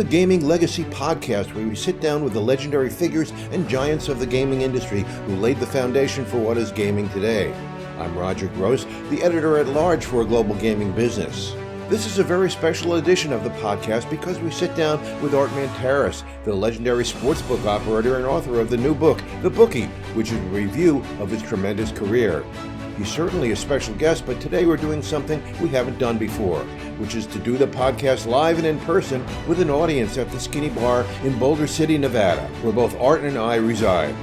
the Gaming Legacy Podcast, where we sit down with the legendary figures and giants of the gaming industry who laid the foundation for what is gaming today. I'm Roger Gross, the editor-at-large for Global Gaming Business. This is a very special edition of the podcast because we sit down with Art Manteris, the legendary sportsbook operator and author of the new book, The Bookie, which is a review of his tremendous career. He's certainly a special guest, but today we're doing something we haven't done before, which is to do the podcast live and in person with an audience at the Skinny Bar in Boulder City, Nevada, where both Art and I reside.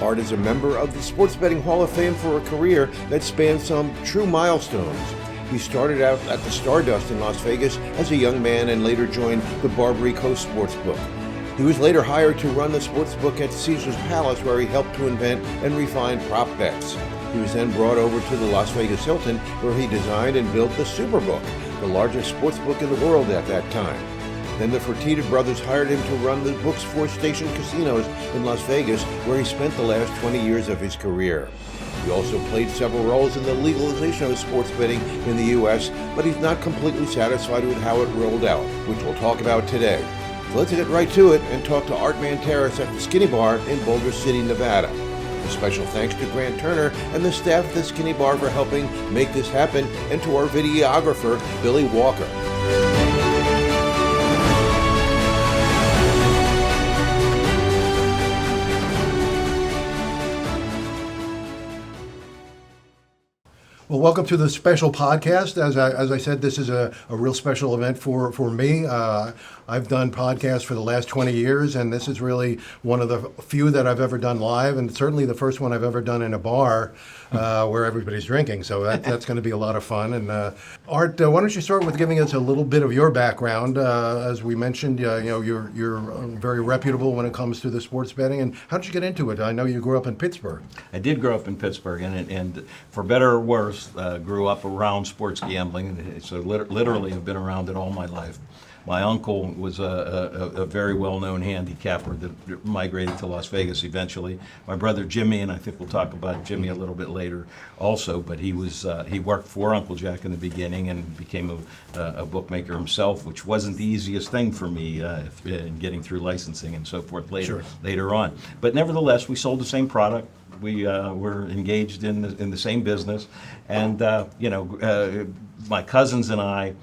Art is a member of the Sports Betting Hall of Fame for a career that spans some true milestones. He started out at the Stardust in Las Vegas as a young man and later joined the Barbary Coast sportsbook. He was later hired to run the sportsbook at Caesar's Palace, where he helped to invent and refine prop bets. He was then brought over to the Las Vegas Hilton, where he designed and built the Superbook, the largest sportsbook in the world at that time. Then the Fertitta brothers hired him to run the book's 4 station casinos in Las Vegas, where he spent the last 20 years of his career. He also played several roles in the legalization of sports betting in the U.S., but he's not completely satisfied with how it rolled out, which we'll talk about today. So let's get right to it and talk to Art Manteris at the Skinny Bar in Boulder City, Nevada. A special thanks to Grant Turner and the staff at the Skinny Bar for helping make this happen, and to our videographer, Billy Walker. Well, welcome to the special podcast. As I said, this is a real special event for me. I've done podcasts for the last 20 years, and this is really one of the few that I've ever done live, and certainly the first one I've ever done in a bar where everybo's drinking. So that's going to be a lot of fun. And Art, why don't you start with giving us a little bit of your background? As we mentioned, you're very reputable when it comes to the sports betting. And how did you get into it? I know you grew up in Pittsburgh. I did grow up in Pittsburgh, and for better or worse, grew up around sports gambling. So literally have been around it all my life. My uncle was a very well-known handicapper that migrated to Las Vegas eventually. My brother Jimmy, and I think we'll talk about Jimmy a little bit later also, but he worked for Uncle Jack in the beginning and became a bookmaker himself, which wasn't the easiest thing for me in getting through licensing and so forth later on. But nevertheless, we sold the same product. We were engaged in the same business, and my cousins and I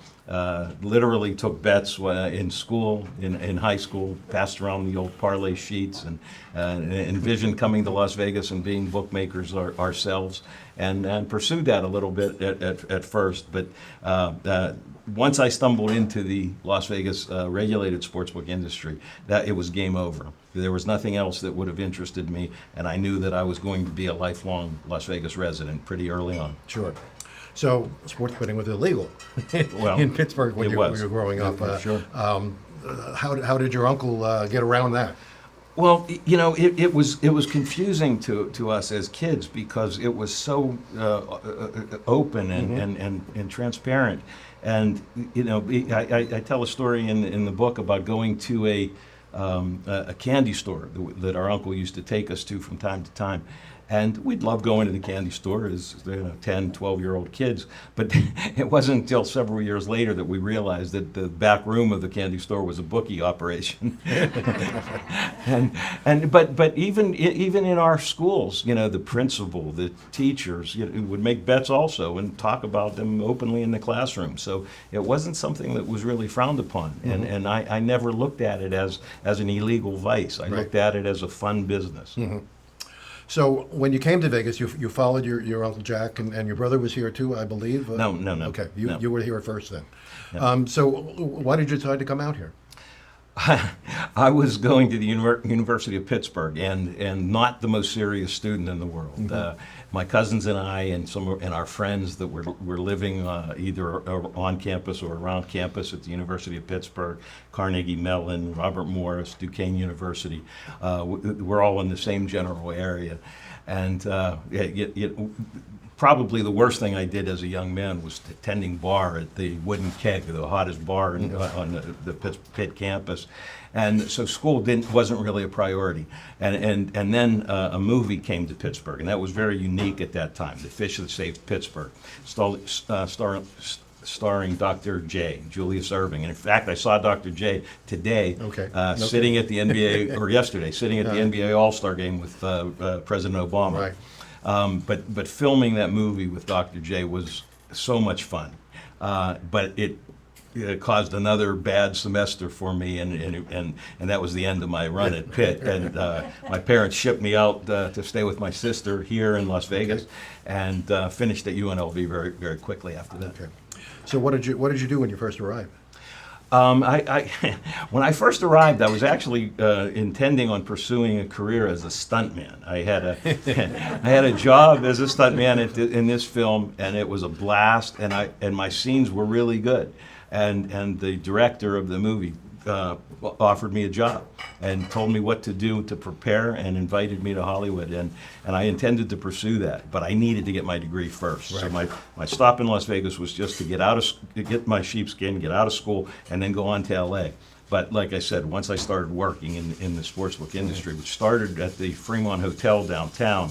literally took bets in school, in high school, passed around the old parlay sheets, and envisioned coming to Las Vegas and being bookmakers ourselves, and pursued that a little bit at first. But once I stumbled into the Las Vegas regulated sportsbook industry, that it was game over. There was nothing else that would have interested me, and I knew that I was going to be a lifelong Las Vegas resident pretty early on. Sure. So sports betting was illegal in Pittsburgh when you were growing up. Sure. How did your uncle get around that? Well, it was confusing to us as kids because it was so open and transparent. And I tell a story in the book about going to a candy store that our uncle used to take us to from time to time. And we'd love going to the candy store as 10, 12-year-old kids. But it wasn't until several years later that we realized that the back room of the candy store was a bookie operation. But even in our schools, the principal, the teachers would make bets also and talk about them openly in the classroom. So it wasn't something that was really frowned upon. Mm-hmm. And I never looked at it as an illegal vice. I looked at it as a fun business. Mm-hmm. So when you came to Vegas, you followed your Uncle Jack, and your brother was here too, I believe? No. Okay, No. You were here first then. No. So why did you decide to come out here? I was going to the University of Pittsburgh, and not the most serious student in the world. Mm-hmm. My cousins and I and our friends that were living either on campus or around campus at the University of Pittsburgh, Carnegie Mellon, Robert Morris, Duquesne University, we're all in the same general area. And probably the worst thing I did as a young man was tending bar at the Wooden Keg, the hottest bar on the Pitt campus. And so school wasn't really a priority. And then a movie came to Pittsburgh, and that was very unique at that time, The Fish That Saved Pittsburgh, starring Dr. J, Julius Erving. And in fact, I saw Dr. J today, sitting at the NBA, or yesterday, sitting at the NBA All-Star game with President Obama. Right. But filming that movie with Dr. J was so much fun. But it caused another bad semester for me, and that was the end of my run at Pitt. And my parents shipped me out to stay with my sister here in Las Vegas, and finished at UNLV very, very quickly after that. Okay. So what did you do when you first arrived? When I first arrived, I was actually intending on pursuing a career as a stuntman. I had a job as a stuntman in this film, and it was a blast. And my scenes were really good. And the director of the movie offered me a job and told me what to do to prepare, and invited me to Hollywood, and I intended to pursue that, but I needed to get my degree first. Right. So my stop in Las Vegas was just to get my sheepskin, get out of school, and then go on to LA. But like I said, once I started working in the sportsbook industry, which started at the Fremont Hotel downtown,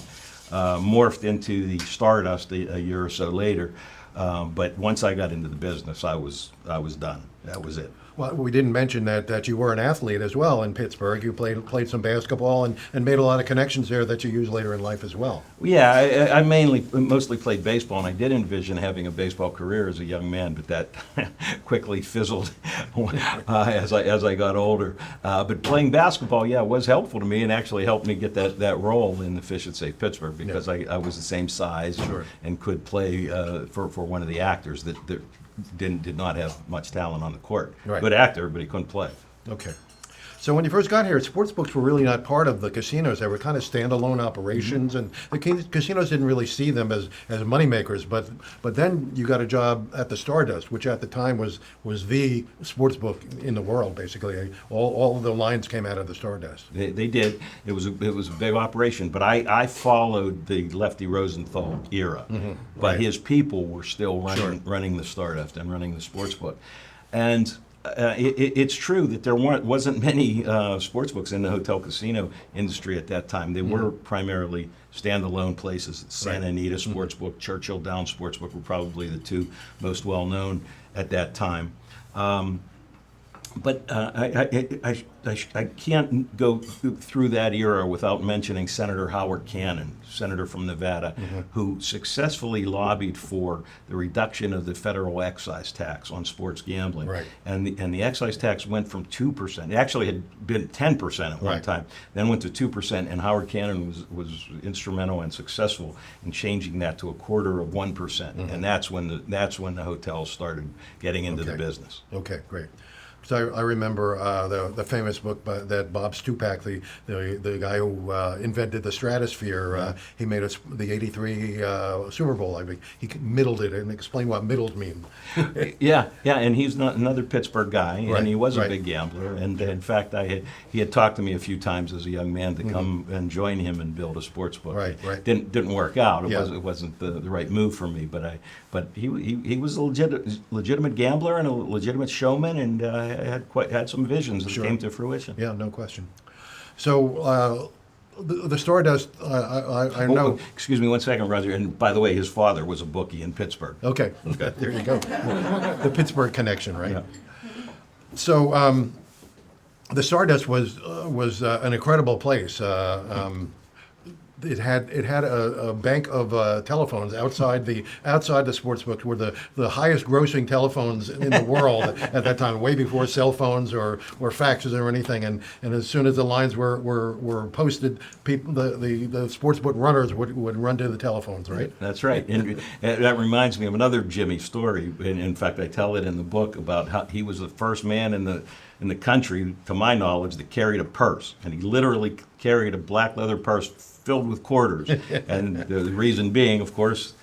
morphed into the Stardust a year or so later. But once I got into the business, I was done. That was it. Well, we didn't mention that you were an athlete as well in Pittsburgh. You played some basketball and made a lot of connections there that you use later in life as well. Yeah, I mostly played baseball, and I did envision having a baseball career as a young man, but that quickly fizzled as I got older. But playing basketball, was helpful to me, and actually helped me get that role in the Fish and Safe Pittsburgh, because I was the same size and could play for one of the actors that did not have much talent on the court. Right. Good actor, but he couldn't play. Okay. So when you first got here, sportsbooks were really not part of the casinos. They were kind of standalone operations, and the casinos didn't really see them as moneymakers. But then you got a job at the Stardust, which at the time was the sportsbook in the world, basically. All of the lines came out of the Stardust. They did. It was a big operation, but I followed the Lefty Rosenthal era. But his people were still running the Stardust and running the sportsbook. And it's true that there wasn't many sports books in the hotel casino industry at that time. They were primarily standalone places. Santa Anita Sportsbook, Churchill Downs Sportsbook were probably the two most well known at that time. But I can't go through that era without mentioning Senator Howard Cannon, senator from Nevada, who successfully lobbied for the reduction of the federal excise tax on sports gambling. Right. And the excise tax went from 2%. It actually had been 10% at one time, then went to 2%, and Howard Cannon was instrumental and successful in changing that to 1/4%. And that's when the hotels started getting into the business. Okay, great. So I remember the famous book that Bob Stupak, the guy who invented the stratosphere, he made the '83 Super Bowl. I mean, he middled it and explained what middled mean. Yeah, and he's not another Pittsburgh guy, and he was a big gambler. And in fact, he had talked to me a few times as a young man to come and join him and build a sports book. Right. Didn't work out. It wasn't the right move for me. But he was a legitimate gambler and a legitimate showman, and had some visions that came to fruition. Yeah, no question. So the Stardust, I know. Excuse me 1 second, Roger. And by the way, his father was a bookie in Pittsburgh. Okay, there you go. The Pittsburgh connection, right? Yeah. So the Stardust was an incredible place. It had a bank of telephones outside the sportsbooks, were the highest grossing telephones in the world at that time, way before cell phones or faxes or anything. And as soon as the lines were posted, people the sportsbook runners would run to the telephones, right? That's right. And that reminds me of another Jimmy story. And in fact, I tell it in the book about how he was the first man in the country, to my knowledge, that carried a purse, and he literally carried a black leather purse filled with quarters. And the reason being, of course,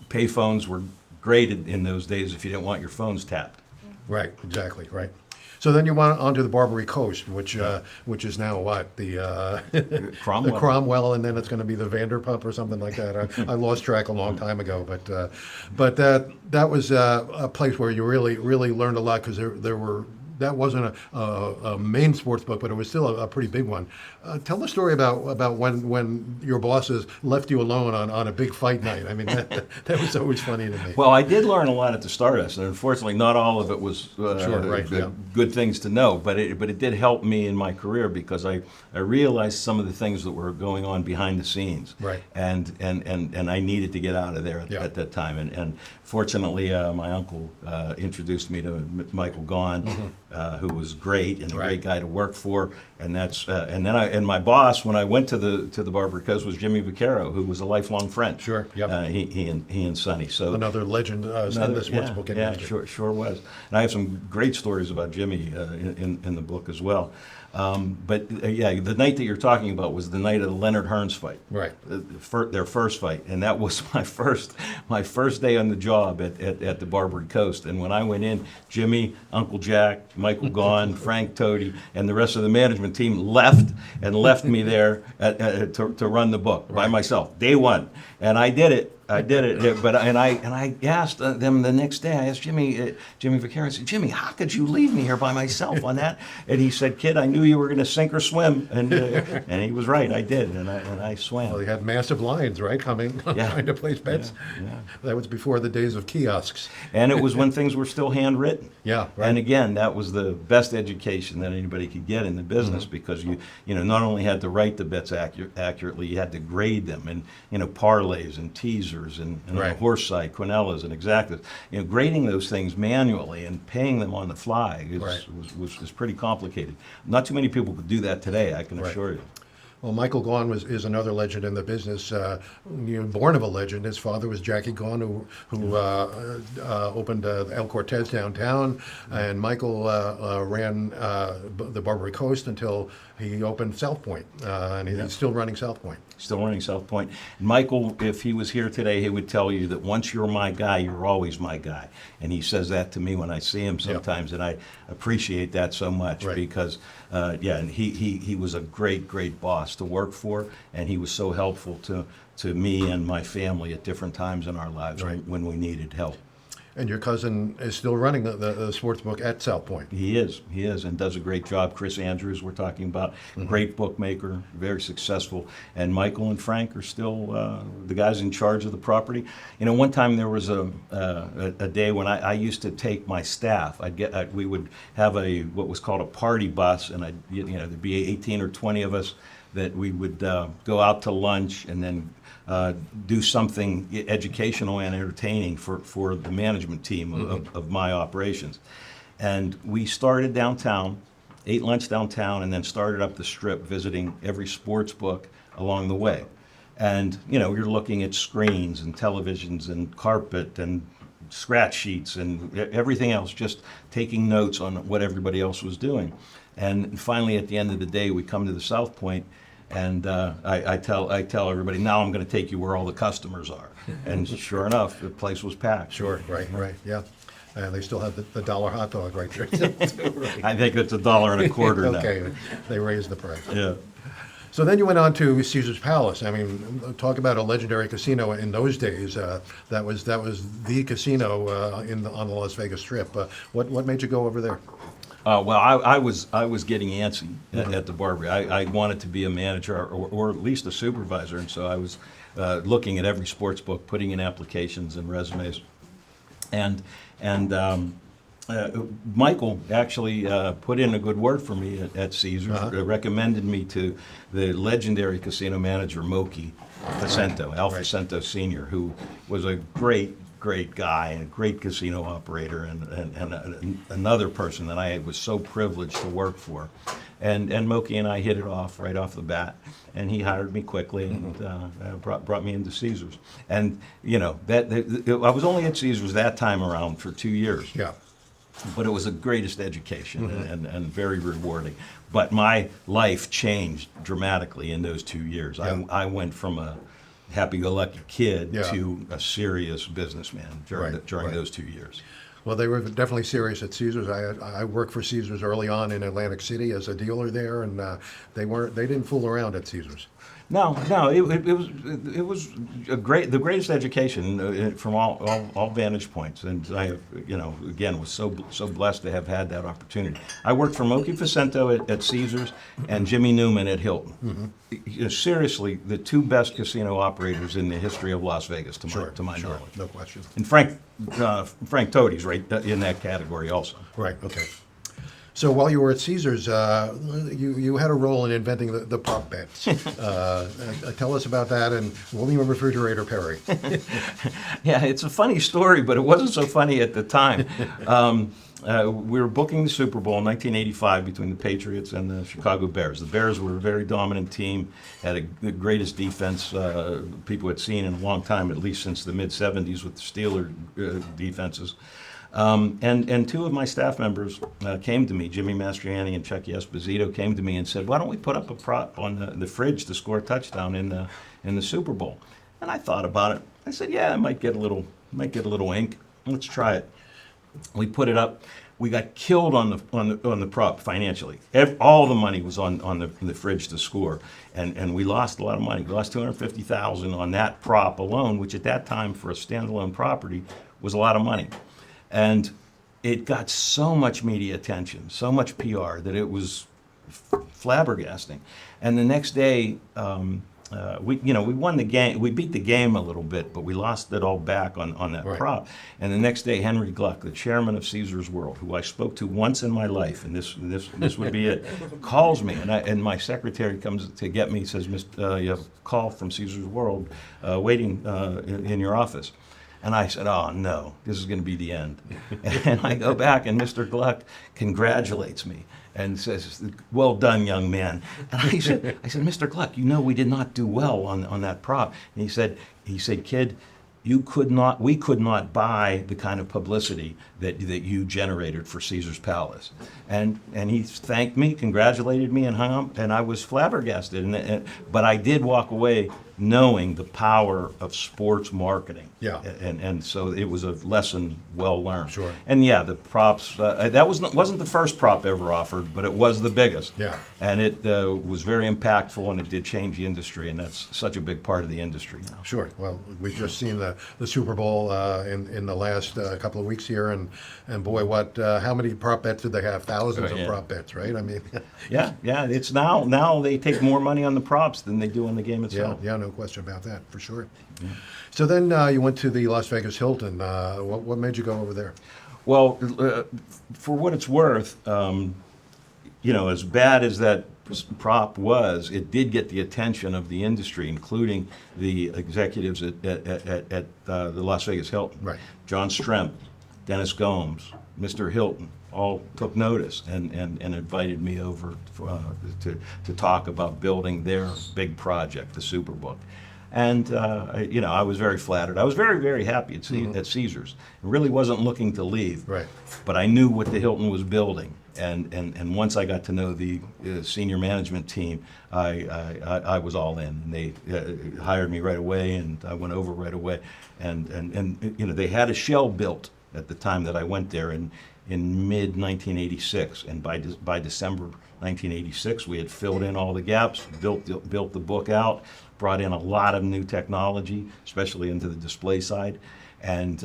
payphones were great in those days if you didn't want your phones tapped. Right, exactly, right. So then you went on to the Barbary Coast, which is now what, the Cromwell. The Cromwell, and then it's going to be the Vanderpump or something like that. I lost track a long time ago, but that was a place where you really learned a lot, because there were that wasn't a main sports book, but it was still a pretty big one. Tell the story about when your bosses left you alone on a big fight night. I mean, that was always funny to me. Well, I did learn a lot at the Stardust, and unfortunately, not all of it was Sure, right, yeah. good things to know. But it did help me in my career because I realized some of the things that were going on behind the scenes. Right. And I needed to get out of there Yeah. at that time. And fortunately, my uncle introduced me to Michael Gaughan, who was great and a Right. great guy to work for. And that's and my boss when I went to the Barbary Coast was Jimmy Vaccaro, who was a lifelong friend. Sure, yep. He and Sonny. So Another legend in the sports book industry. Yeah, sure was. And I have some great stories about Jimmy in the book as well. Yeah, the night that you're talking about was the night of the Leonard Hearns fight. Right. Their first fight, and that was my first day on the job at the Barbary Coast. And when I went in, Jimmy, Uncle Jack, Michael Gaughan, Frank Toady, and the rest of the management team left me there to run the book by myself. Day one, and I did it. But I asked them the next day. I asked Jimmy Vaccaro. I said, Jimmy, how could you leave me here by myself on that? And he said, Kid, I knew you were going to sink or swim, and he was right. I did, and I swam. Well, you had massive lines, right, coming trying to place bets. Yeah. That was before the days of kiosks. And it was when things were still handwritten. Yeah, right. And again, that was the best education that anybody could get in the business because you not only had to write the bets accurately, you had to grade them and parlays and teasers and Right. horse side, quinellas and exactas. Grading those things manually and paying them on the fly was pretty complicated. Not too many people could do that today, I can Right. assure you. Well, Michael Gaughan is another legend in the business. Born of a legend. His father was Jackie Gaughan, who opened El Cortez downtown, and Michael ran the Barbary Coast until he opened South Point, and he's still running South Point. Still running South Point. Michael, if he was here today, he would tell you that once you're my guy, you're always my guy. And he says that to me when I see him sometimes, and I appreciate that so much Right. because, and he was a great boss to work for, and he was so helpful to me and my family at different times in our lives Right. when we needed help. And your cousin is still running the sports book at South Point. He is, and does a great job. Chris Andrews, we're talking about, great bookmaker, very successful. And Michael and Frank are still the guys in charge of the property. One time there was a day when I used to take my staff. We would have what was called a party bus, and there'd be 18 or 20 of us that we would go out to lunch and then do something educational and entertaining for the management team of my operations. And we started downtown, ate lunch downtown, and then started up the Strip, visiting every sports book along the way. And, you're looking at screens and televisions and carpet and scratch sheets and everything else, just taking notes on what everybody else was doing. And finally, at the end of the day, we come to the South Point, and I tell everybody, now I'm going to take you where all the customers are. And sure enough, the place was packed. Sure, right, yeah. They still have the dollar hot dog right there. Right. I think it's $1.25 now. Okay, they raised the price. Yeah. So then you went on to Caesar's Palace. I mean, talk about a legendary casino in those days. That was the casino on the Las Vegas Strip. What made you go over there? Well, I was getting antsy at the Barbary. I wanted to be a manager or at least a supervisor, and so I was looking at every sports book, putting in applications and resumes, and Michael actually put in a good word for me at Caesars. Recommended me to the legendary casino manager Moki Facento, Al Facento Sr., who was a great guy and a great casino operator and another person that I was so privileged to work for. And Moki and I hit it off right off the bat, and he hired me quickly and brought me into Caesars. And I was only at Caesars that time around for 2 years. Yeah. But it was the greatest education and very rewarding. But my life changed dramatically in those 2 years. Yeah. I went from a happy-go-lucky kid Yeah. to a serious businessman during those 2 years. Well, they were definitely serious at Caesars. I worked for Caesars early on in Atlantic City as a dealer there, and they didn't fool around at Caesars. No, it was the greatest education from all vantage points, and I have, again, was so blessed to have had that opportunity. I worked for Moki Facento at Caesars and Jimmy Newman at Hilton. Seriously, the two best casino operators in the history of Las Vegas, to my knowledge. No question. And Frank Tody's right in that category also. Right. Okay. So while you were at Caesars, you had a role in inventing the prop bets. Tell us about that and William Refrigerator Perry. Yeah, it's a funny story, but it wasn't so funny at the time. We were booking the Super Bowl in 1985 between the Patriots and the Chicago Bears. The Bears were a very dominant team, had the greatest defense people had seen in a long time, at least since the mid-'70s with the Steeler defenses. And two of my staff members came to me, Jimmy Mastriani and Chucky Esposito, came to me and said, "Why don't we put up a prop on the fridge to score a touchdown in the Super Bowl?" And I thought about it. I said, "Yeah, it might get a little ink. Let's try it." We put it up. We got killed on the prop financially. All the money was on the fridge to score, and we lost a lot of money. We lost $250,000 on that prop alone, which at that time for a standalone property was a lot of money. And it got so much media attention, so much PR that it was flabbergasting. And the next day, we won the game. We beat the game a little bit, but we lost it all back on that prop. And the next day, Henry Gluck, the chairman of Caesars World, who I spoke to once in my life, and this would be it, calls me, and my secretary comes to get me, says, "You have a call from Caesars World waiting in your office." And I said, "Oh, no, this is going to be the end." And I go back, and Mr. Gluck congratulates me and says, "Well done, young man." And I said, "Mr. Gluck, we did not do well on that prop." And he said, "Kid, we could not buy the kind of publicity that you generated for Caesar's Palace." And he thanked me, congratulated me, and hung up, and I was flabbergasted. But I did walk away knowing the power of sports marketing. Yeah. And so it was a lesson well learned. Sure. And yeah, the props, that wasn't the first prop ever offered, but it was the biggest. Yeah. And it was very impactful, and it did change the industry, and that's such a big part of the industry now. Sure. Well, we've just seen the Super Bowl in the last couple of weeks here, and boy, how many prop bets did they have? Thousands of prop bets, right? I mean, yeah. It's now they take more money on the props than they do on the game itself. Yeah, no question about that, for sure. Yeah. So then you went to the Las Vegas Hilton. What made you go over there? Well, for what it's worth, as bad as that prop was, it did get the attention of the industry, including the executives at the Las Vegas Hilton. Right. John Stremp, Dennis Gomes, Mr. Hilton, all took notice and invited me over to talk about building their big project, the Superbook. And I was very flattered. I was very, very happy at Caesars. I really wasn't looking to leave. Right. But I knew what the Hilton was building. And once I got to know the senior management team, I was all in. And they hired me right away, and I went over right away. And they had a shell built at the time that I went there in mid 1986, and by December 1986, we had filled in all the gaps, built the book out, brought in a lot of new technology, especially into the display side, and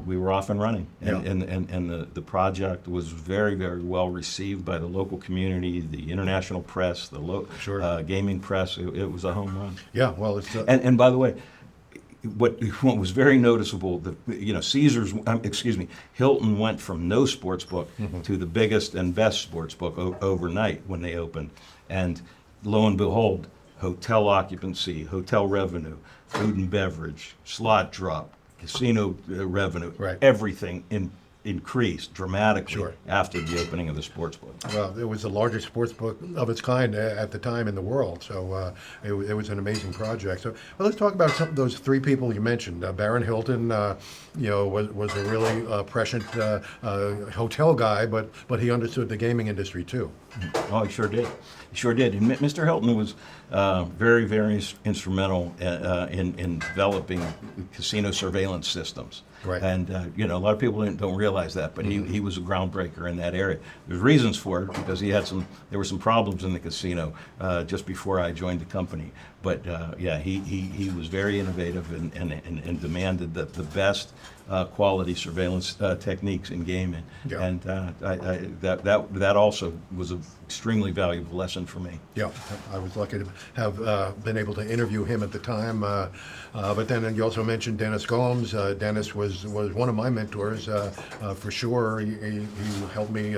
we were off and running. And the project was very, very well received by the local community, the international press, the gaming press. It was a home run. Yeah, well, it's and by the way, what was very noticeable, Hilton went from no sports book to the biggest and best sports book overnight when they opened, and lo and behold, hotel occupancy, hotel revenue, food and beverage, slot drop, casino revenue, everything increased dramatically after the opening of the sports book. Well, it was the largest sports book of its kind at the time in the world, so it was an amazing project. So, well, let's talk about some of those three people you mentioned. Baron Hilton, was a really prescient hotel guy, but he understood the gaming industry too. Oh, he sure did. He sure did. And Mr. Hilton was very, very instrumental in developing casino surveillance systems. Right. And a lot of people don't realize that, but he was a groundbreaker in that area. There's reasons for it, because there were some problems in the casino just before I joined the company. But yeah, he was very innovative and demanded the best quality surveillance techniques in gaming. Yeah. And that also was an extremely valuable lesson for me. Yeah, I was lucky to have been able to interview him at the time. But then you also mentioned Dennis Gomes. Dennis was one of my mentors for sure. He helped me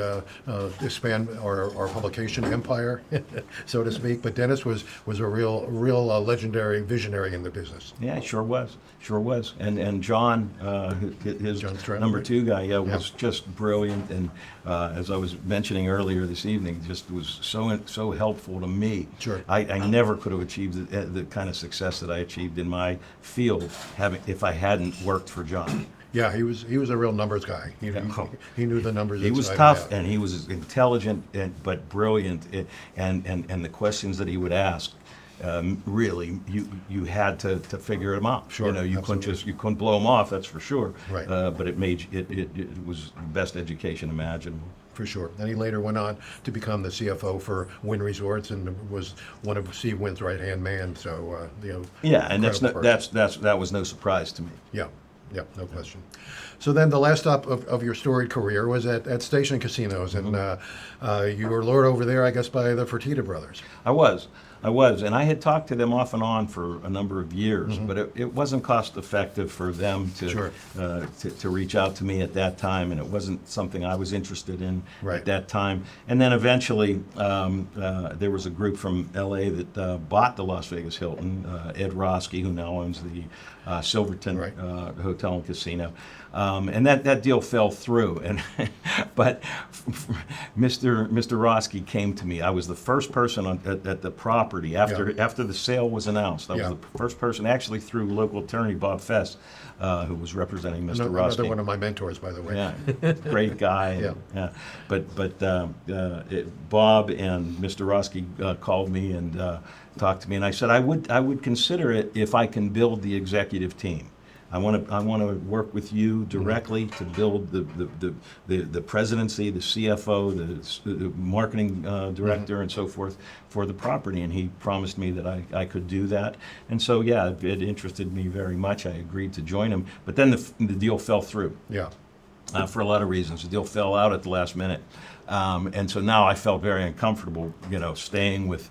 expand our publication empire, so to speak. But Dennis was a real legendary visionary in the business. Yeah, sure was. And John, his John Stratton, number right? 2 guy, was just brilliant. And as I was mentioning earlier this evening, just was so helpful to me. Sure. I never could have achieved the kind of success that I achieved in my field if I hadn't worked for John. Yeah, he was a real numbers guy. He knew the numbers. He was inside tough, out. and he was intelligent, but brilliant. And the questions that he would ask, really, you had to figure them out. Sure, You absolutely. couldn't blow them off. That's for sure. Right. But it was the best education imaginable. For sure. And he later went on to become the CFO for Wynn Resorts and was one of Steve Wynn's right-hand man. So, Yeah, and incredible person. that was no surprise to me. Yeah, no question. So then the last stop of your storied career was at Station Casinos, and you were lured over there, I guess, by the Fertitta brothers. I was, and I had talked to them off and on for a number of years, but it wasn't cost effective for them Sure. to reach out to me at that time, and it wasn't something I was interested in Right. at that time. And then eventually, there was a group from L.A. that bought the Las Vegas Hilton, Ed Roski, who now owns the Silverton Right. Hotel and Casino. And that deal fell through. But Mr. Roski came to me. I was the first person at the property after the sale was announced. I was Yeah. the first person, actually through local attorney Bob Fess, who was representing Mr. Another Roski. one of my mentors, by the way. Yeah, great guy. Yeah. But Bob and Mr. Roski called me and talked to me, and I said I would consider it if I can build the executive team. I want to work with you directly to build the presidency, the CFO, the marketing director, and so forth for the property. And he promised me that I could do that. And so yeah, it interested me very much. I agreed to join him. But then the deal fell through. Yeah. For a lot of reasons. The deal fell out at the last minute. And so now I felt very uncomfortable, staying with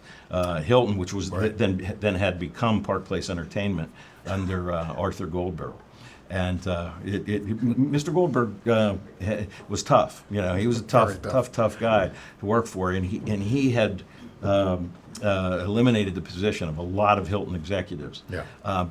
Hilton, which was Right. then had become Park Place Entertainment under Arthur Goldberg. And Mr. Goldberg was tough. He was a Very tough. tough guy to work for, and he had eliminated the position of a lot of Hilton executives. Yeah.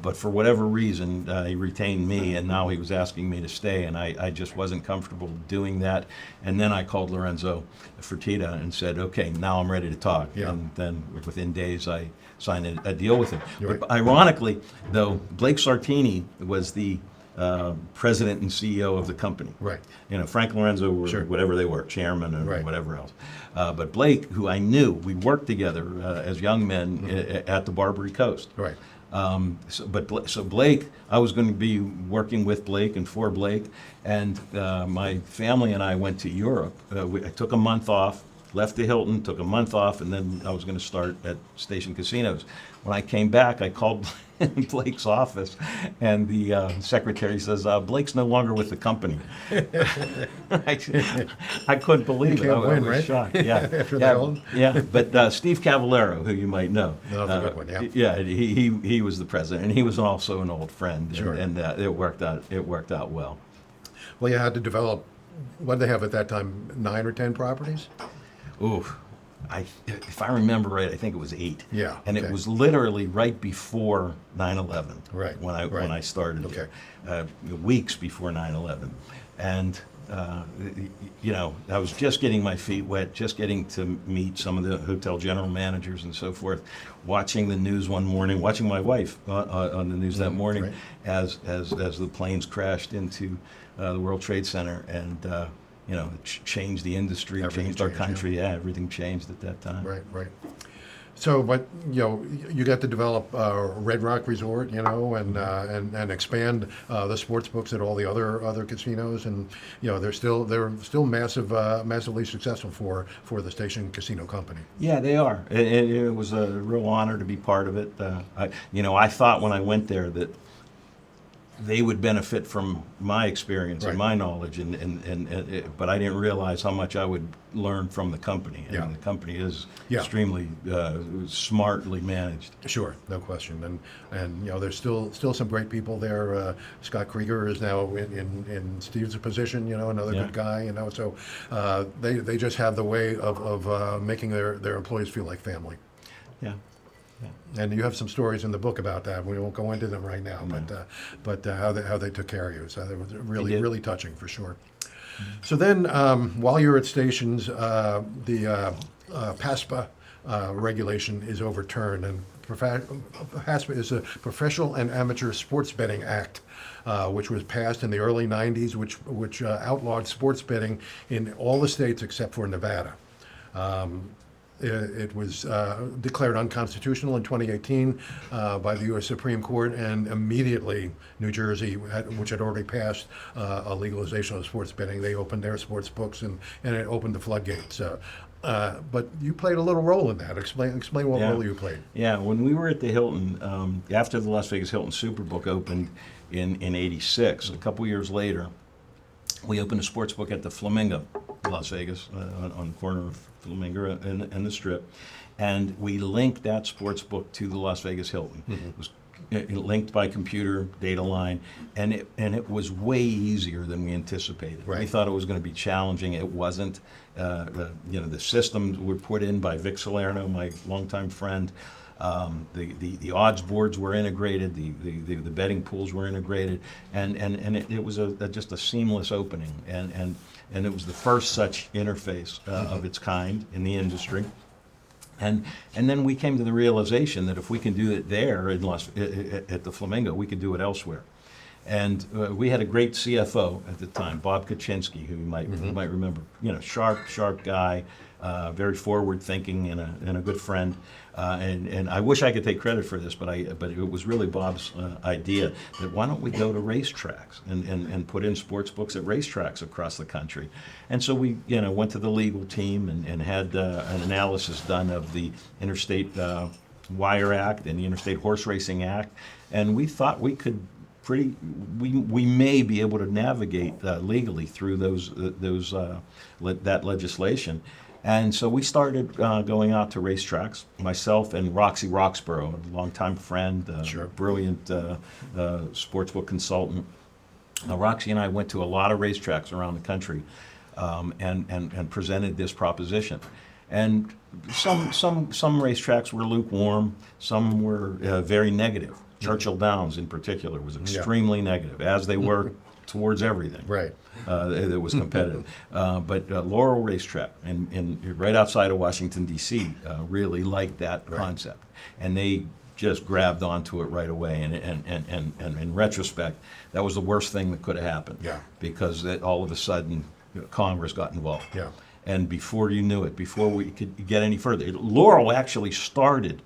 But for whatever reason, he retained me, and now he was asking me to stay, and I just wasn't comfortable doing that. And then I called Lorenzo Fertitta and said, okay, now I'm ready to talk. Yeah. And then within days, I signed a deal with him. Right. But ironically, though, Blake Sartini was the president and CEO of the company. Right. Frank and Lorenzo were Sure. whatever they were, chairman and Right. whatever else. But Blake, who I knew, we worked together as young men at the Barbary Coast. Right. So Blake, I was going to be working with Blake and for Blake, and my family and I went to Europe. I took a month off, left the Hilton, took a month off, and then I was going to start at Station Casinos. When I came back, I called Blake's office, and the secretary says, Blake's no longer with the company. I couldn't believe it. can't I win, was right? shocked. Yeah. After yeah, that one? Yeah, but Steve Cavallero, who you might know. Another good one, yeah. Yeah, he was the president, and he was also an old friend, Sure. and it worked out well. Well, you had to develop, what did they have at that time, 9 or 10 properties? Ooh, if I remember right, I think it was 8. Yeah, And okay. it was literally right before 9/11. Right, When I right. started Okay. there, weeks before 9/11, and I was just getting my feet wet, just getting to meet some of the hotel general managers and so forth, watching the news one morning, watching my wife on the news that morning right. as the planes crashed into the World Trade Center, and changed the industry, Everything changed our changed, yeah. country. Yeah, everything changed at that time. Right. So, but you got to develop Red Rock Resort, and expand the sports books at all the other casinos, and they're still massively successful for the Station Casino Company. Yeah, they are. It was a real honor to be part of it. I thought when I went there that they would benefit from my experience Right. and my knowledge, but I didn't realize how much I would learn from the company. Yeah. And the company is Yeah. extremely smartly managed. Sure, no question, and there's still some great people there. Scott Krieger is now in Steve's position, another Yeah. good guy, so they just have the way of making their employees feel like family. Yeah. And you have some stories in the book about that. We won't go into them right now, but how they took care of you. So it was really touching for sure. So then, while you're at stations, the PASPA regulation is overturned, and PASPA is a Professional and Amateur Sports Betting Act, which was passed in the early '90s, which outlawed sports betting in all the states except for Nevada. It was declared unconstitutional in 2018 by the U.S. Supreme Court, and immediately New Jersey, which had already passed a legalization of sports betting, they opened their sports books, and it opened the floodgates. But you played a little role in that. Explain what Yeah. role you played. Yeah, when we were at the Hilton, after the Las Vegas Hilton Superbook opened in '86, a couple years later, we opened a sports book at the Flamingo, Las Vegas, on the corner of Flamingo and the Strip, and we linked that sports book to the Las Vegas Hilton. Mm-hmm. It was linked by computer data line, and it was way easier than we anticipated. Right. We thought it was going to be challenging. It wasn't. The systems were put in by Vic Salerno, my longtime friend. The odds boards were integrated, the betting pools were integrated, and it was just a seamless opening, and it was the first such interface of its kind in the industry. And then we came to the realization that if we can do it there at the Flamingo, we could do it elsewhere. And we had a great CFO at the time, Bob Kaczynski, who you might remember. Sharp guy, very forward-thinking, and a good friend. And I wish I could take credit for this, but it was really Bob's idea that why don't we go to racetracks and put in sports books at racetracks across the country. And so we went to the legal team and had an analysis done of the Interstate Wire Act and the Interstate Horse Racing Act, and we thought we could we may be able to navigate legally through that legislation. And so we started going out to racetracks, myself and Roxy Roxborough, a longtime friend, Sure. brilliant sportsbook consultant. Roxy and I went to a lot of racetracks around the country and presented this proposition. And some racetracks were lukewarm, some were very negative. Churchill Downs, in particular, was extremely negative, as they were towards everything. Right. It was competitive. But Laurel Racetrack, right outside of Washington, D.C., really liked that concept. And they just grabbed onto it right away. And in retrospect, that was the worst thing that could have happened. Yeah. Because all of a sudden, Congress got involved. Yeah. And before you knew it, before we could get any further, Laurel actually started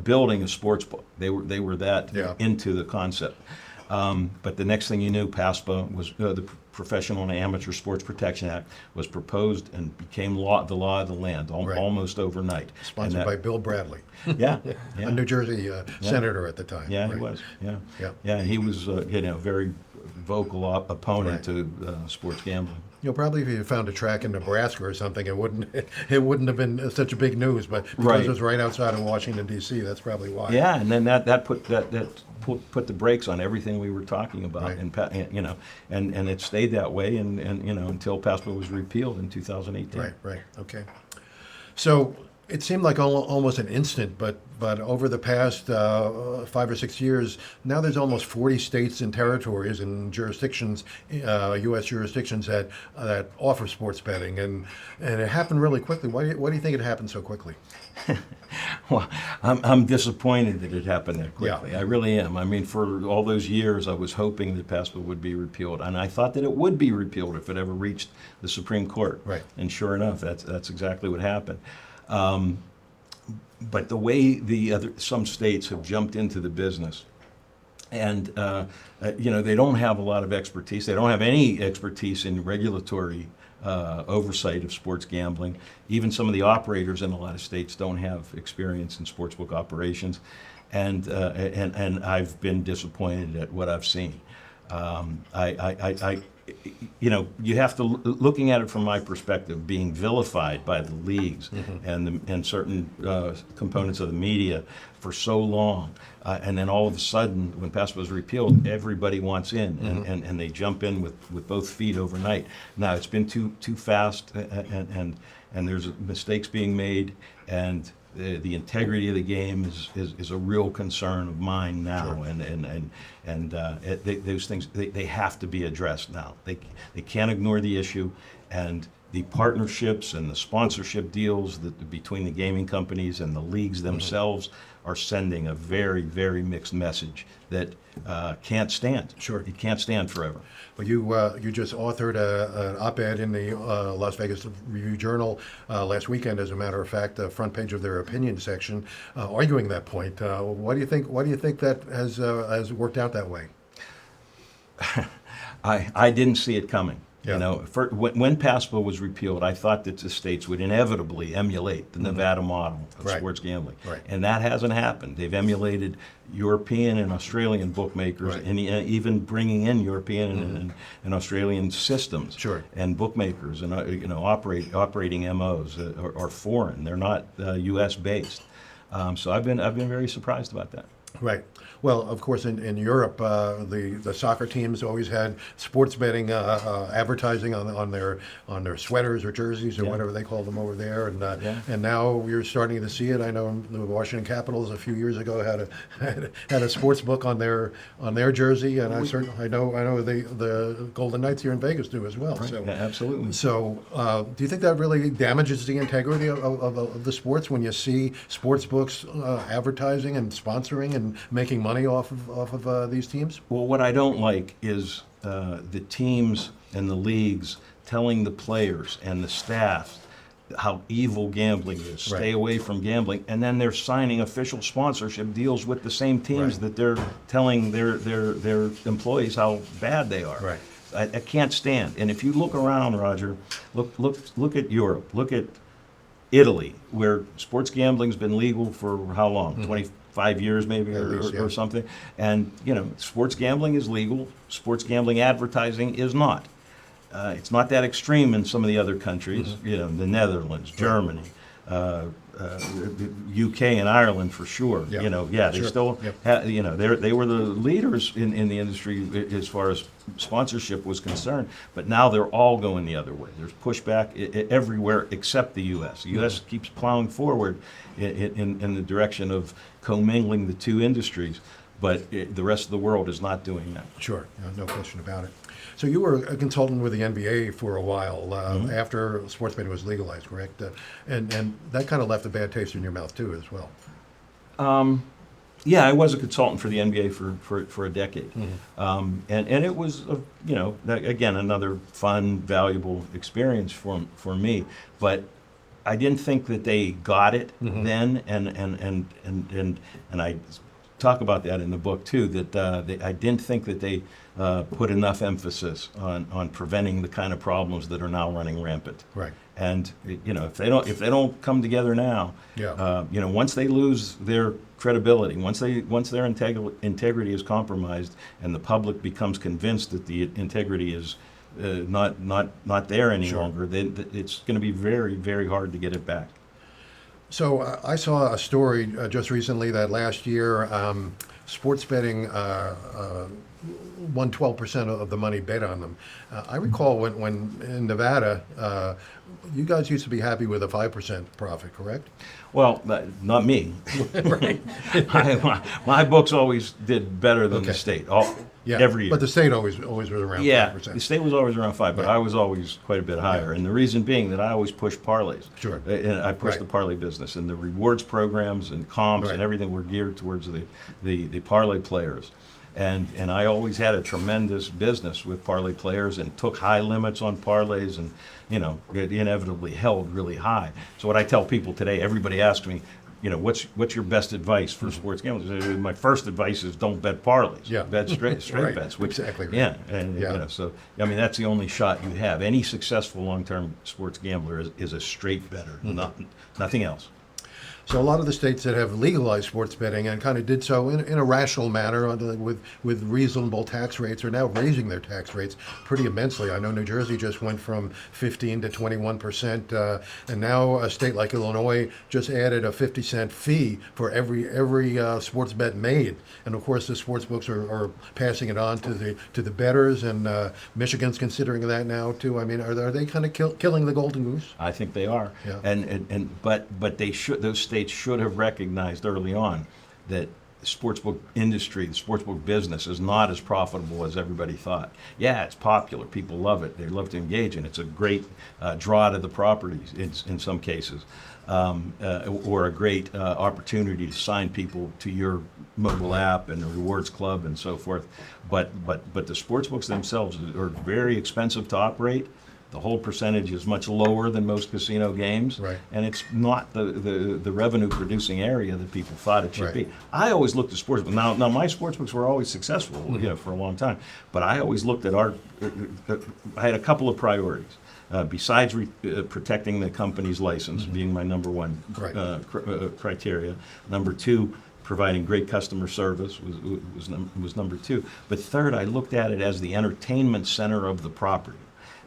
building a sports book. They were that into the concept. But the next thing you knew, PASPA was the Professional and Amateur Sports Protection Act was proposed and became the law of the land almost overnight. Sponsored by Bill Bradley, Yeah, a New Jersey senator at the time. yeah, Right. he was. Yeah, Yeah. yeah. He was very vocal opponent to sports gambling. Probably if you found a track in Nebraska or something, it wouldn't have been such a big news. But because Right. it was right outside of Washington D.C., that's probably why. Yeah, and then that put the brakes on everything we were talking about, Right. and it stayed that way, and until PASPA was repealed in 2018. Right. Okay. So it seemed like almost an instant, but over the past 5 or 6 years, now there's almost 40 states and territories and jurisdictions, U.S. jurisdictions that offer sports betting, and it happened really quickly. Why do you think it happened so quickly? Well, I'm disappointed that it happened that quickly. Yeah. I really am. I mean, for all those years, I was hoping that PASPA would be repealed, and I thought that it would be repealed if it ever reached the Supreme Court. Right. And sure enough, that's exactly what happened. But the way some states have jumped into the business, and they don't have a lot of expertise. They don't have any expertise in regulatory oversight of sports gambling. Even some of the operators in a lot of states don't have experience in sportsbook operations, and I've been disappointed at what I've seen. You have to looking at it from my perspective, being vilified by the leagues and certain components of the media for so long, and then all of a sudden, when PASPA was repealed, everybody wants in, and they jump in with both feet overnight. Now it's been too fast, and there's mistakes being made, and the integrity of the game is a real concern of mine now, sure. Those things they have to be addressed now. They can't ignore the issue, and the partnerships and the sponsorship deals between the gaming companies and the leagues themselves are sending a very, very mixed message that can't stand. Sure, it can't stand forever. Well, you just authored an op-ed in the Las Vegas Review-Journal last weekend, as a matter of fact, the front page of their opinion section, arguing that point. Why do you think that has worked out that way? I didn't see it coming. Yeah. When PASPA was repealed, I thought that the states would inevitably emulate the Nevada model of Right. sports gambling, Right. and that hasn't happened. They've emulated European and Australian bookmakers, Right. and even bringing in European and Australian systems, Sure. and bookmakers, and operating MOs are foreign. They're not U.S. based. So I've been very surprised about that. Right. Well, of course, in Europe, the soccer teams always had sports betting advertising on their sweaters or jerseys or whatever they call them over there, and now we're starting to see it. I know the Washington Capitals a few years ago had a sports book on their jersey, and I know the Golden Knights here in Vegas do as well. Right. So yeah, absolutely. So, do you think that really damages the integrity of the sports when you see sports books advertising and sponsoring and making money off of these teams? Well, what I don't like is the teams and the leagues telling the players and the staff how evil gambling is. Stay Right. away from gambling, and then they're signing official sponsorship deals with the same teams Right. that they're telling their employees how bad they are. Right. I can't stand. And if you look around, Roger, look at Europe. Look at Italy, where sports gambling's been legal for how long? 25 years maybe, At least, yeah. or something. And sports gambling is legal. Sports gambling advertising is not. It's not that extreme in some of the other countries. The Netherlands, Germany, the UK and Ireland for sure. Yeah. They Sure. still, Yep. they were the leaders in the industry as far as sponsorship was concerned. But now they're all going the other way. There's pushback everywhere except the U.S. The U.S. keeps plowing forward in the direction of commingling the two industries, but the rest of the world is not doing that. Sure, no question about it. So you were a consultant with the NBA for a while after sports betting was legalized, correct? And that kind of left a bad taste in your mouth too, as well. Yeah, I was a consultant for the NBA for a decade, and it was again another fun, valuable experience for me. But I didn't think that they got it then, and I talk about that in the book too. That I didn't think that they put enough emphasis on preventing the kind of problems that are now running rampant. Right. And if they don't come together now, once they lose their credibility, once their integrity is compromised, and the public becomes convinced that the integrity is not there any Sure. longer, then it's going to be very, very hard to get it back. So I saw a story just recently that last year sports betting won 12% of the money bet on them. I recall when in Nevada, you guys used to be happy with a 5% profit, correct? Well, not me. Right. My books always did better than Okay. the state Yeah. every year. But the state always was around Yeah, 5%. the state was always around 5, but Yeah. I was always quite a bit higher. And the reason being that I always pushed parlays. Sure. And I pushed Right. the parlay business, and the rewards programs and comps Right. and everything were geared towards the parlay players. And I always had a tremendous business with parlay players and took high limits on parlays, and it inevitably held really high. So what I tell people today, everybody asks me, what's your best advice for sports gamblers? My first advice is don't bet parlays. Yeah. Bet straight Right. bets. Which, Exactly right. Yeah, and Yeah. so I mean that's the only shot you have. Any successful long-term sports gambler is a straight better, nothing else. So a lot of the states that have legalized sports betting and kind of did so in a rational manner with reasonable tax rates are now raising their tax rates pretty immensely. I know New Jersey just went from 15 to 21%, and now a state like Illinois just added a 50-cent fee for every sports bet made. And of course, the sports books are passing it on to the bettors, and Michigan's considering that now too. I mean, are they kind of killing the golden goose? I think they are. Yeah. But they should, those states should have recognized early on that the sportsbook industry, the sportsbook business is not as profitable as everybody thought. Yeah, it's popular. People love it. They love to engage in it. It's a great draw to the properties in some cases, or a great opportunity to sign people to your mobile app and the rewards club and so forth. But the sportsbooks themselves are very expensive to operate. The whole percentage is much lower than most casino games, Right. and it's not the revenue-producing area that people thought it should Right. be. I always looked at sportsbooks. Now my sportsbooks were always successful, for a long time. But I always looked at I had a couple of priorities. Besides protecting the company's license, being my number one Right. criteria. Number two, providing great customer service was number two. But third, I looked at it as the entertainment center of the property.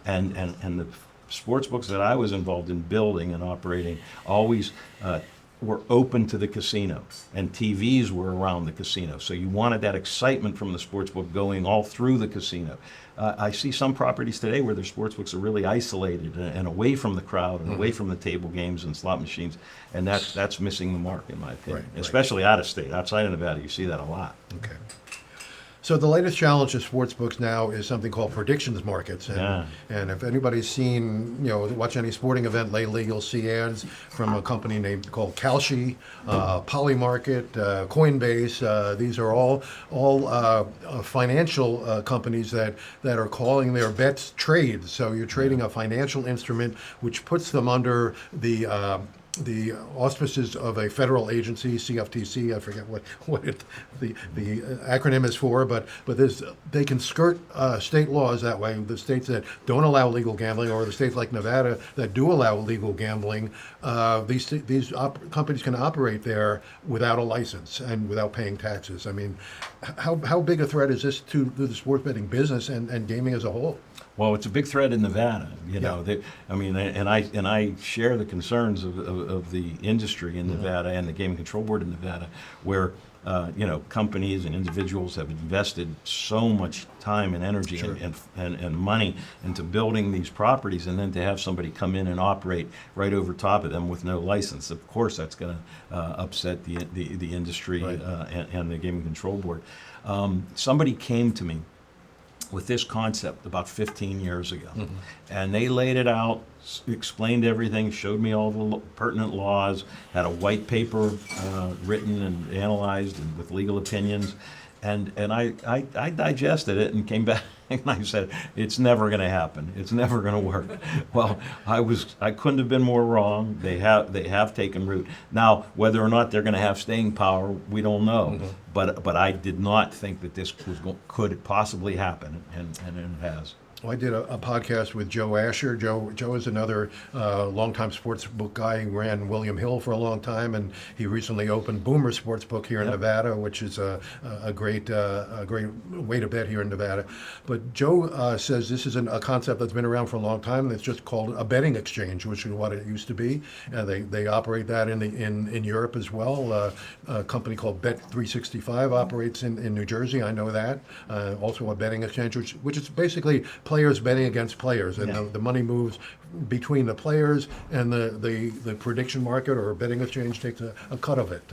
And the sports books that I was involved in building and operating always were open to the casino, and TVs were around the casino. So you wanted that excitement from the sports book going all through the casino. I see some properties today where their sports books are really isolated and away from the crowd and away from the table games and slot machines, and that's missing the mark in my opinion. Right. Especially out of state, outside of Nevada, you see that a lot. Okay. So the latest challenge to sports books now is something called predictions markets. And if anybody's seen, watch any sporting event lately, you'll see ads from a company called Kalshi, Polymarket, Coinbase. These are all financial companies that are calling their bets trades. So you're trading a financial instrument which puts them under the auspices of a federal agency, CFTC. I forget what the acronym is for, but they can skirt state laws that way. The states that don't allow legal gambling, or the states like Nevada that do allow legal gambling, these companies can operate there without a license and without paying taxes. I mean, how big a threat is this to the sports betting business and gaming as a whole? Well, it's a big threat in Nevada, and I share the concerns of the industry in Nevada and the Gaming Control Board in Nevada, where companies and individuals have invested so much time and energy and money into building these properties, and then to have somebody come in and operate right over top of them with no license. Of course, that's going to upset the industry, Right. And the Gaming Control Board. Somebody came to me with this concept about 15 years ago. And they laid it out, explained everything, showed me all the pertinent laws, had a white paper written and analyzed and with legal opinions. And I digested it and came back and I said, it's never going to happen. It's never going to work. Well, I couldn't have been more wrong. They have taken root. Now, whether or not they're going to have staying power, we don't know. But I did not think that this could possibly happen, and it has. Well, I did a podcast with Joe Asher. Joe is another longtime sports book guy. He ran William Hill for a long time, and he recently opened Boomer Sportsbook here in Nevada, which is a great way to bet here in Nevada. But Joe says this is a concept that's been around for a long time. It's just called a betting exchange, which is what it used to be. They operate that in Europe as well. A company called Bet365 operates in New Jersey. I know that. Also a betting exchange, which is basically players betting against players, and the money moves between the players, and the prediction market or betting exchange takes a cut of it.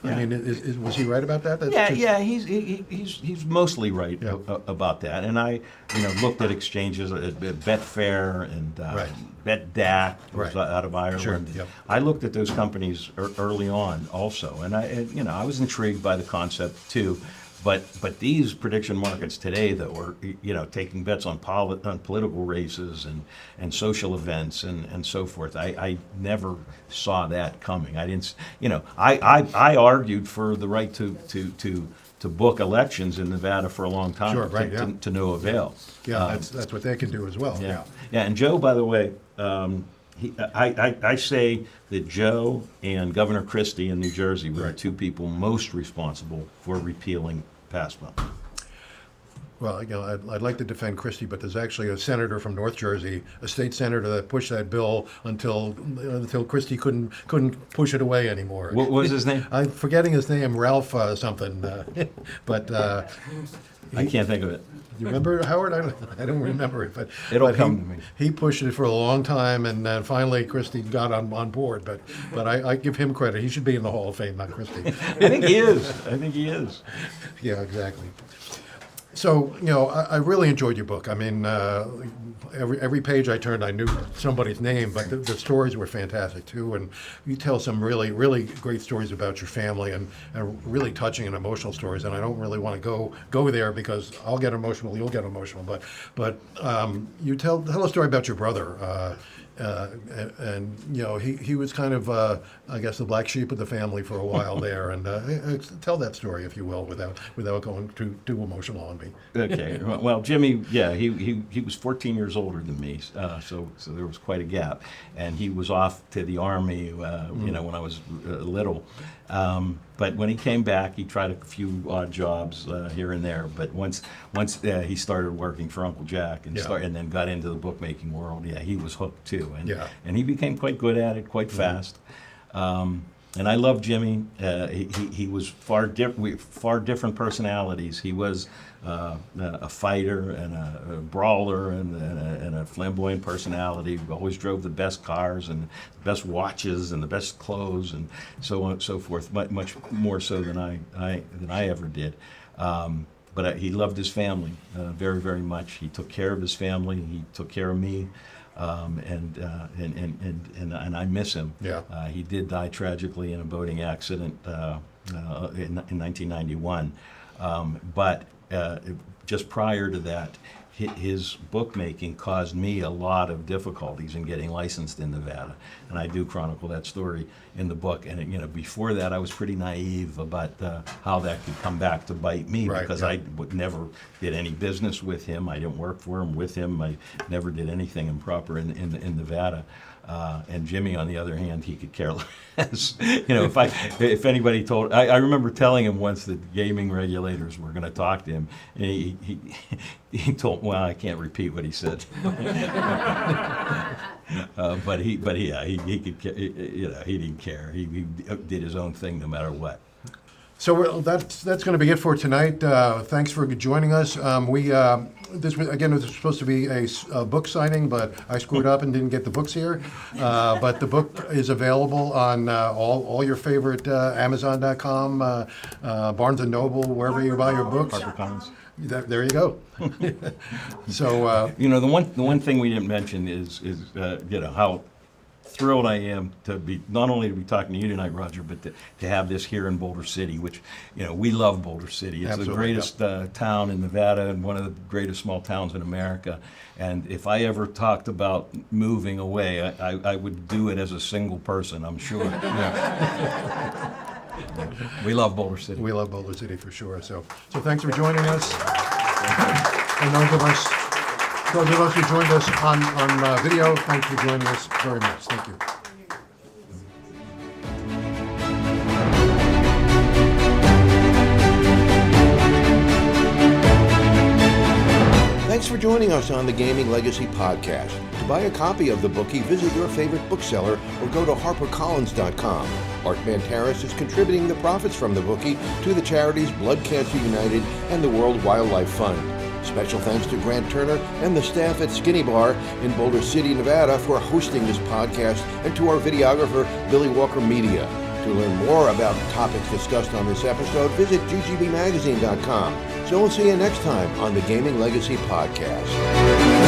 I mean, was he right about that? He's mostly right about that. And I, looked at exchanges at Betfair and BetDAC, was out of Ireland. Sure. Yep. I looked at those companies early on also, and I was intrigued by the concept too. But these prediction markets today that were, taking bets on political races and social events and so forth, I never saw that coming. I didn't, I argued for the right to book elections in Nevada for a long time. Sure, right, to no avail. Yeah, that's what they can do as well. Yeah. And Joe, by the way, I say that Joe and Governor Christie in New Jersey were the two people most responsible for repealing PASPA. Well, I'd like to defend Christie, but there's actually a senator from North Jersey, a state senator, that pushed that bill until Christie couldn't push it away anymore. What was his name? I'm forgetting his name, Ralph something, but I can't think of it. you remember, Howard? I don't remember it, but It'll come to me. He pushed it for a long time, and finally Christie got on board. But I give him credit. He should be in the Hall of Fame, not Christie. I think he is. Yeah, exactly. So, I really enjoyed your book. I mean, every page I turned, I knew somebody's name, but the stories were fantastic too. And you tell some really, really great stories about your family and really touching and emotional stories. And I don't really want to go there because I'll get emotional, you'll get emotional. But you tell a story about your brother. He was kind of, I guess, the black sheep of the family for a while there. And tell that story, if you will, without going too emotional on me. Okay. Well, Jimmy, yeah, he was 14 years older than me, so there was quite a gap, and he was off to the Army, when I was little. But when he came back, he tried a few odd jobs here and there. But once he started working for Uncle Jack and then got into the bookmaking world, he was hooked too, and he became quite good at it, quite fast. And I love Jimmy. He was far different personalities. He was a fighter and a brawler and a flamboyant personality. He always drove the best cars and the best watches and the best clothes and so on and so forth. Much more so than I ever did. But he loved his family very, very much. He took care of his family. He took care of me. And I miss him. Yeah. He did die tragically in a boating accident in 1991. But just prior to that, his bookmaking caused me a lot of difficulties in getting licensed in Nevada, and I do chronicle that story in the book. And before that, I was pretty naive about how that could come back to bite me, because I never did any business with him. I didn't work for him, with him. I never did anything improper in Nevada. And Jimmy, on the other hand, he could care less. If anybody told, I remember telling him once that gaming regulators were going to talk to him, and he told, well, I can't repeat what he said. But he could, he didn't care. He did his own thing no matter what. So that's going to be it for tonight. Thanks for joining us. This was supposed to be a book signing, but I screwed up and didn't get the books here. But the book is available on all your favorite Amazon.com, Barnes & Noble, wherever you buy your books. HarperCollins. There you go. So the one thing we didn't mention is how thrilled I am to be not only to be talking to you tonight, Roger, but to have this here in Boulder City, which we love Boulder City. It's the greatest town in Nevada and one of the greatest small towns in America. And if I ever talked about moving away, I would do it as a single person, I'm sure. We love Boulder City. We love Boulder City for sure. So thanks for joining us. And those of us who joined us on video, thanks for joining us very much. Thank you. Thanks for joining us on the Gaming Legacy Podcast. To buy a copy of the Bookie, visit your favorite bookseller or go to HarperCollins.com. Art Manteris is contributing the profits from the Bookie to the charities Blood Cancer United and the World Wildlife Fund. Special thanks to Grant Turner and the staff at Skinny Bar in Boulder City, Nevada for hosting this podcast, and to our videographer, Billy Walker Media. To learn more about topics discussed on this episode, visit ggbmagazine.com. So we'll see you next time on the Gaming Legacy Podcast.